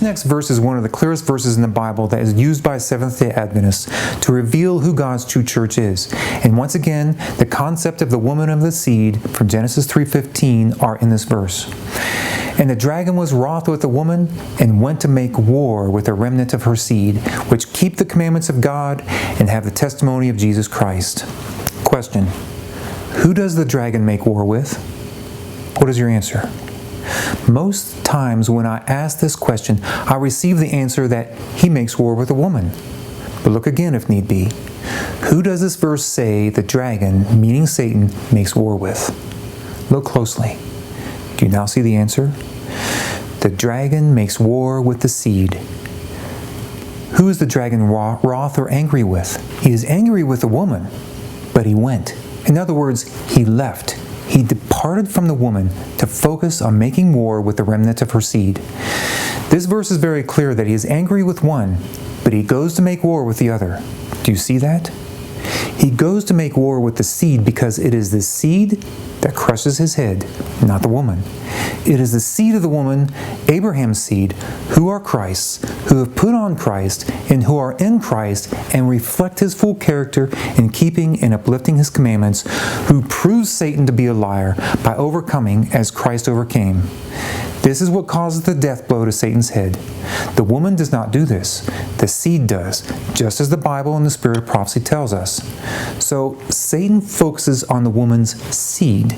next verse is one of the clearest verses in the Bible that is used by Seventh-day Adventists to reveal who God's true church is. And once again, the concept of the woman of the seed from Genesis 3:15 are in this verse. And the dragon was wroth with the woman, and went to make war with the remnant of her seed, which keep the commandments of God, and have the testimony of Jesus Christ. Question: who does the dragon make war with? What is your answer? Most times when I ask this question, I receive the answer that he makes war with a woman. But look again if need be. Who does this verse say the dragon, meaning Satan, makes war with? Look closely. Do you now see the answer? The dragon makes war with the seed. Who is the dragon wroth or angry with? He is angry with the woman, but he went. In other words, he left. He departed from the woman to focus on making war with the remnant of her seed. This verse is very clear that he is angry with one, but he goes to make war with the other. Do you see that? He goes to make war with the seed because it is the seed that crushes his head, not the woman. It is the seed of the woman, Abraham's seed, who are Christ's, who have put on Christ, and who are in Christ and reflect his full character in keeping and uplifting his commandments, who proves Satan to be a liar by overcoming as Christ overcame. This is what causes the death blow to Satan's head. The woman does not do this. The seed does, just as the Bible and the Spirit of prophecy tells us. So Satan focuses on the woman's seed.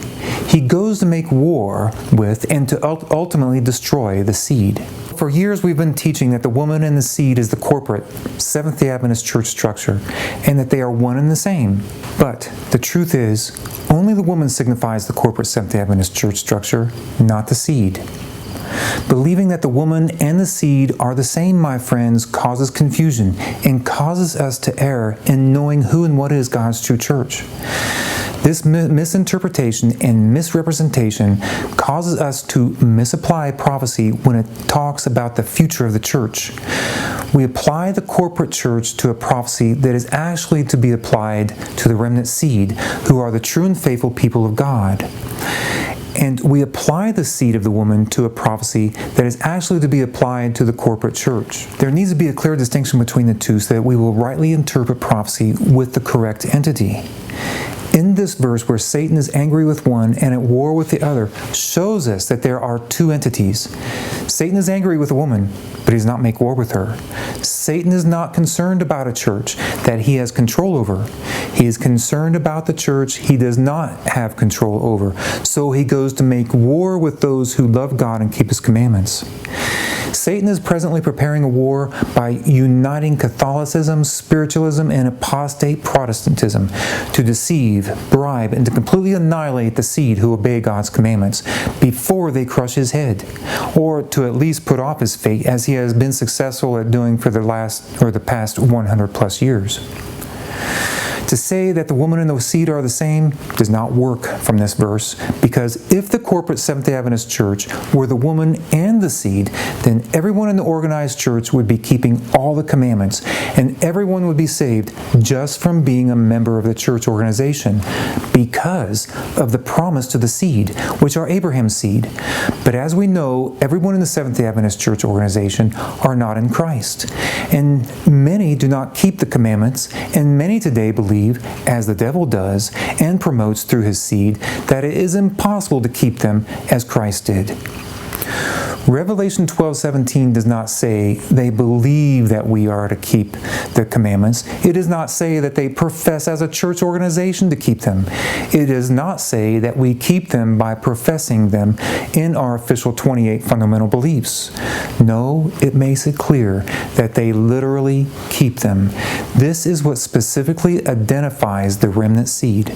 He goes to make war with and to ultimately destroy the seed. For years we've been teaching that the woman and the seed is the corporate Seventh-day Adventist church structure, and that they are one and the same. But the truth is, only the woman signifies the corporate Seventh-day Adventist church structure, not the seed. Believing that the woman and the seed are the same, my friends, causes confusion and causes us to err in knowing who and what is God's true church. This misinterpretation and misrepresentation causes us to misapply prophecy when it talks about the future of the church. We apply the corporate church to a prophecy that is actually to be applied to the remnant seed, who are the true and faithful people of God. And we apply the seed of the woman to a prophecy that is actually to be applied to the corporate church. There needs to be a clear distinction between the two so that we will rightly interpret prophecy with the correct entity. In this verse where Satan is angry with one and at war with the other shows us that there are two entities. Satan is angry with a woman, but he does not make war with her. Satan is not concerned about a church that he has control over. He is concerned about the church he does not have control over. So he goes to make war with those who love God and keep his commandments. Satan is presently preparing a war by uniting Catholicism, spiritualism, and apostate Protestantism to deceive, bribe, and to completely annihilate the seed who obey God's commandments before they crush his head, or to at least put off his fate as he has been successful at doing for the past 100 plus years. To say that the woman and the seed are the same does not work from this verse, because if the corporate Seventh-day Adventist church were the woman and the seed, then everyone in the organized church would be keeping all the commandments, and everyone would be saved just from being a member of the church organization because of the promise to the seed, which are Abraham's seed. But as we know, everyone in the Seventh-day Adventist church organization are not in Christ, and many do not keep the commandments, and many today believe, as the devil does and promotes through his seed, that it is impossible to keep them as Christ did. Revelation 12:17 does not say they believe that we are to keep the commandments. It does not say that they profess as a church organization to keep them. It does not say that we keep them by professing them in our official 28 fundamental beliefs. No, it makes it clear that they literally keep them. This is what specifically identifies the remnant seed.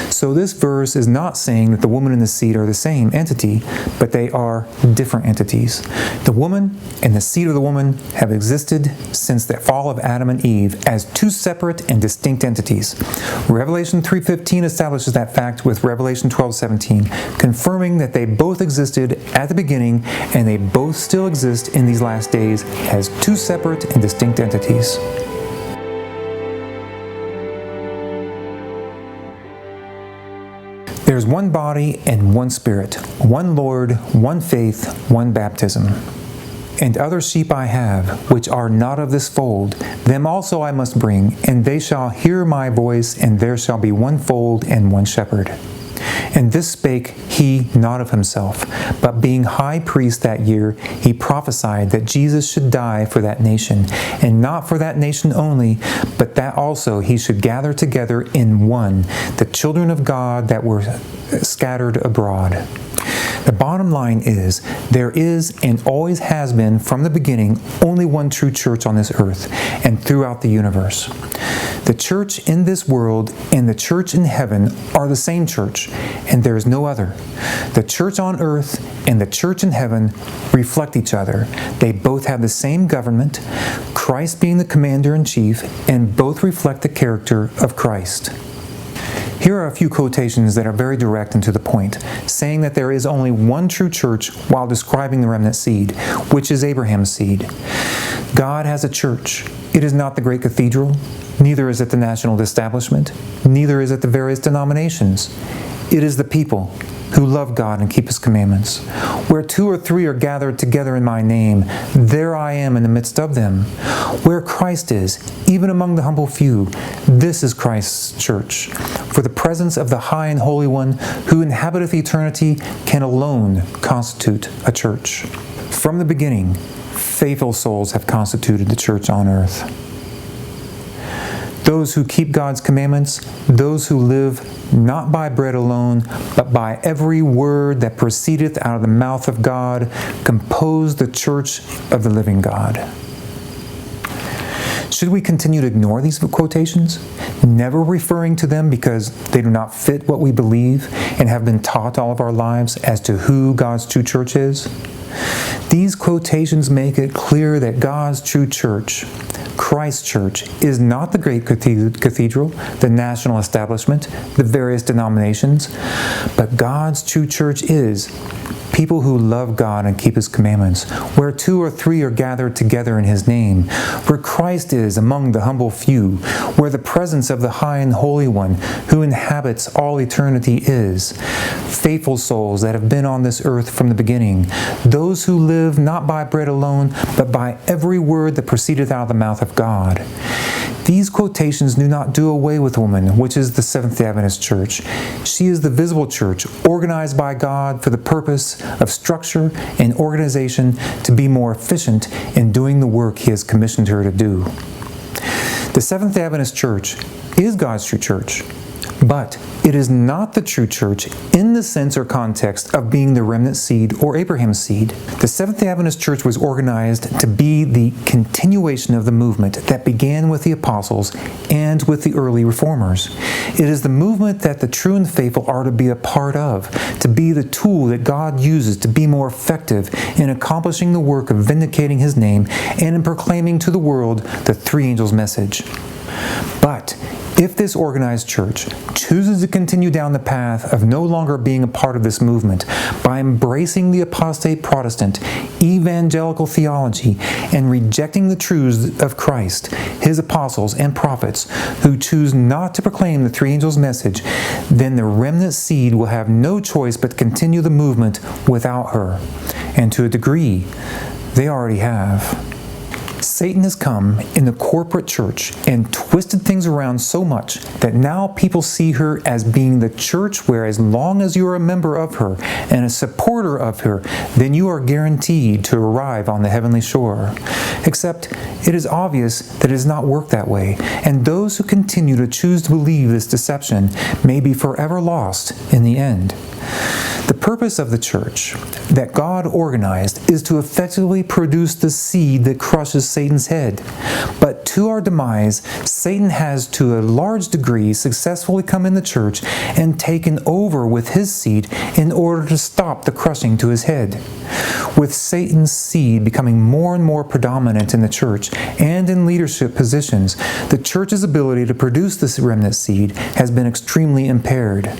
So this verse is not saying that the woman and the seed are the same entity, but they are different entities. The woman and the seed of the woman have existed since the fall of Adam and Eve as two separate and distinct entities. Revelation 3:15 establishes that fact with Revelation 12:17, confirming that they both existed at the beginning and they both still exist in these last days as two separate and distinct entities. There's one body and one Spirit, one Lord, one faith, one baptism. And other sheep I have, which are not of this fold, them also I must bring, and they shall hear my voice, and there shall be one fold and one shepherd. And this spake he not of himself, but being high priest that year, he prophesied that Jesus should die for that nation, and not for that nation only, but that also he should gather together in one the children of God that were scattered abroad. The bottom line is, there is and always has been from the beginning only one true church on this earth and throughout the universe. The church in this world and the church in heaven are the same church, and there is no other. The church on earth and the church in heaven reflect each other. They both have the same government, Christ being the commander-in-chief, and both reflect the character of Christ. Here are a few quotations that are very direct and to the point, saying that there is only one true church while describing the remnant seed, which is Abraham's seed. God has a church. It is not the great cathedral, neither is it the national establishment, neither is it the various denominations. It is the people who love God and keep His commandments. Where 2 or 3 are gathered together in my name, there I am in the midst of them. Where Christ is, even among the humble few, this is Christ's church. For the presence of the high and holy one, who inhabiteth eternity, can alone constitute a church. From the beginning, faithful souls have constituted the church on earth. Those who keep God's commandments, those who live not by bread alone, but by every word that proceedeth out of the mouth of God, compose the church of the living God. Should we continue to ignore these quotations, never referring to them because they do not fit what we believe and have been taught all of our lives as to who God's true church is? These quotations make it clear that God's true church, Christ's church, is not the great cathedral, the national establishment, the various denominations, but God's true church is people who love God and keep His commandments, where 2 or 3 are gathered together in His name, where Christ is among the humble few, where the presence of the high and holy one who inhabits all eternity is, faithful souls that have been on this earth from the beginning, those who live not by bread alone, but by every word that proceedeth out of the mouth of God. These quotations do not do away with woman, which is the Seventh-day Adventist church. She is the visible church, organized by God for the purpose of structure and organization to be more efficient in doing the work He has commissioned her to do. The Seventh-day Adventist church is God's true church, but it is not the true church in the sense or context of being the remnant seed or Abraham's seed. The Seventh-day Adventist church was organized to be the continuation of the movement that began with the apostles and with the early reformers. It is the movement that the true and faithful are to be a part of, to be the tool that God uses to be more effective in accomplishing the work of vindicating His name and in proclaiming to the world the 3 angels' message. But if this organized church chooses to continue down the path of no longer being a part of this movement by embracing the apostate Protestant evangelical theology and rejecting the truths of Christ, His apostles and prophets, who choose not to proclaim the 3 angels' message, then the remnant seed will have no choice but to continue the movement without her. And to a degree, they already have. Satan has come in the corporate church and twisted things around so much that now people see her as being the church where as long as you are a member of her and a supporter of her, then you are guaranteed to arrive on the heavenly shore. Except it is obvious that it does not work that way, and those who continue to choose to believe this deception may be forever lost in the end. The purpose of the church that God organized is to effectively produce the seed that crushes Satan's head. But to our demise, Satan has to a large degree successfully come in the church and taken over with his seed in order to stop the crushing to his head. With Satan's seed becoming more and more predominant in the church and in leadership positions, the church's ability to produce this remnant seed has been extremely impaired.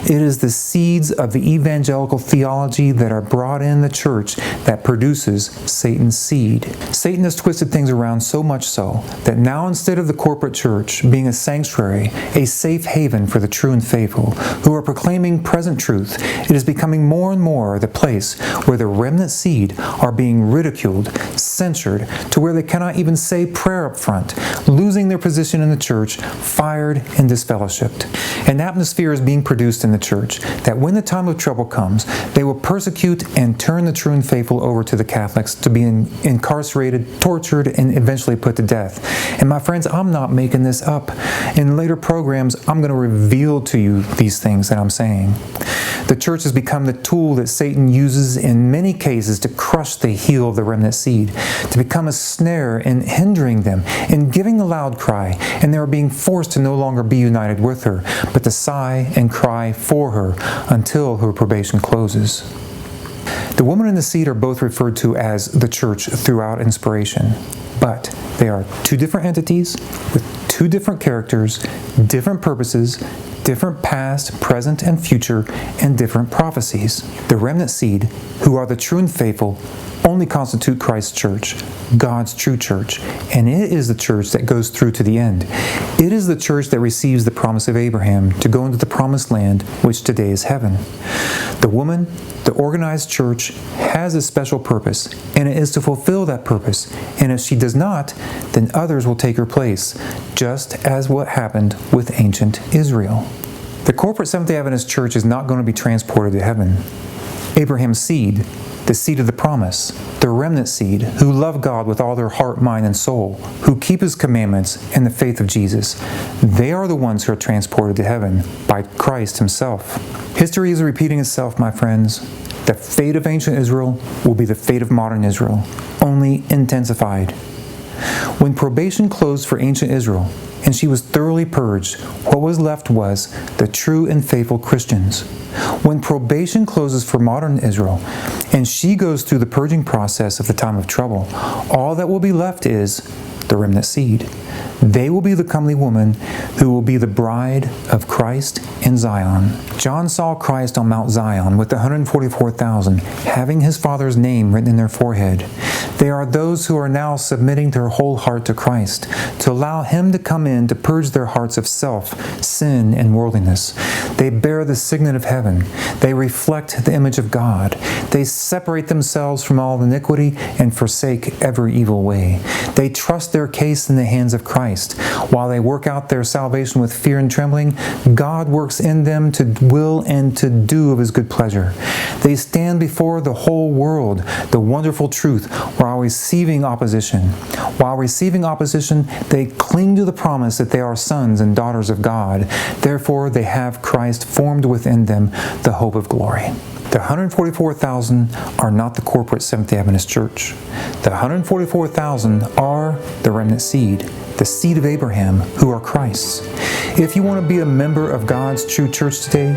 It is the seeds of the evangelical theology that are brought in the church that produces Satan's seed. Satan has twisted things around so much so that now, instead of the corporate church being a sanctuary, a safe haven for the true and faithful who are proclaiming present truth, it is becoming more and more the place where the remnant seed are being ridiculed, censured, to where they cannot even say prayer up front, losing their position in the church, fired and disfellowshipped. An atmosphere is being produced in the church that when the time of trouble comes, they will persecute and turn the true and faithful over to the Catholics to be incarcerated, tortured, and eventually put to death. And my friends, I'm not making this up. In later programs, I'm going to reveal to you these things that I'm saying. The church has become the tool that Satan uses in many cases to crush the heel of the remnant seed, to become a snare in hindering them, in giving the loud cry, and they are being forced to no longer be united with her, but to sigh and cry for her until her probation closes. The woman and the seed are both referred to as the church throughout inspiration, but they are two different entities with two different characters, different purposes, different past, present, and future, and different prophecies. The remnant seed, who are the true and faithful, only constitute Christ's church, God's true church, and it is the church that goes through to the end. It is the church that receives the promise of Abraham to go into the promised land, which today is heaven. The woman, the organized church, has a special purpose, and it is to fulfill that purpose, and if she does not, then others will take her place, just as what happened with ancient Israel. The corporate Seventh-day Adventist church is not going to be transported to heaven. Abraham's seed, the seed of the promise, the remnant seed, who love God with all their heart, mind, and soul, who keep His commandments and the faith of Jesus, they are the ones who are transported to heaven by Christ Himself. History is repeating itself, my friends. The fate of ancient Israel will be the fate of modern Israel, only intensified. When probation closed for ancient Israel, and she was thoroughly purged, what was left was the true and faithful Christians. When probation closes for modern Israel, and she goes through the purging process of the time of trouble, all that will be left is the remnant seed. They will be the comely woman who will be the bride of Christ in Zion. John saw Christ on Mount Zion with the 144,000 having His Father's name written in their forehead. They are those who are now submitting their whole heart to Christ, to allow Him to come in to purge their hearts of self, sin, and worldliness. They bear the signet of heaven. They reflect the image of God. They separate themselves from all iniquity and forsake every evil way. They trust their case in the hands of Christ. While they work out their salvation with fear and trembling, God works in them to will and to do of His good pleasure. They stand before the whole world, the wonderful truth, while receiving opposition. While receiving opposition, they cling to the promise that they are sons and daughters of God. Therefore, they have Christ formed within them, the hope of glory. The 144,000 are not the corporate Seventh-day Adventist church. The 144,000 are the remnant seed, the seed of Abraham, who are Christ's. If you want to be a member of God's true church today,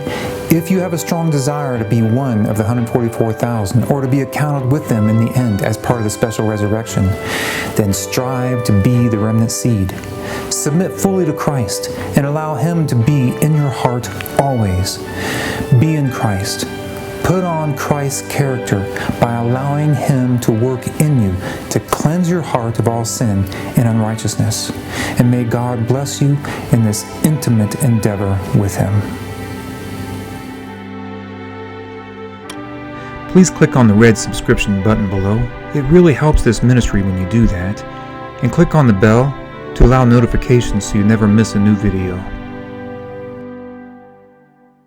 if you have a strong desire to be one of the 144,000 or to be accounted with them in the end as part of the special resurrection, then strive to be the remnant seed. Submit fully to Christ and allow Him to be in your heart always. Be in Christ. Put on Christ's character by allowing Him to work in you to cleanse your heart of all sin and unrighteousness. And may God bless you in this intimate endeavor with Him. Please click on the red subscription button below. It really helps this ministry when you do that. And click on the bell to allow notifications so you never miss a new video.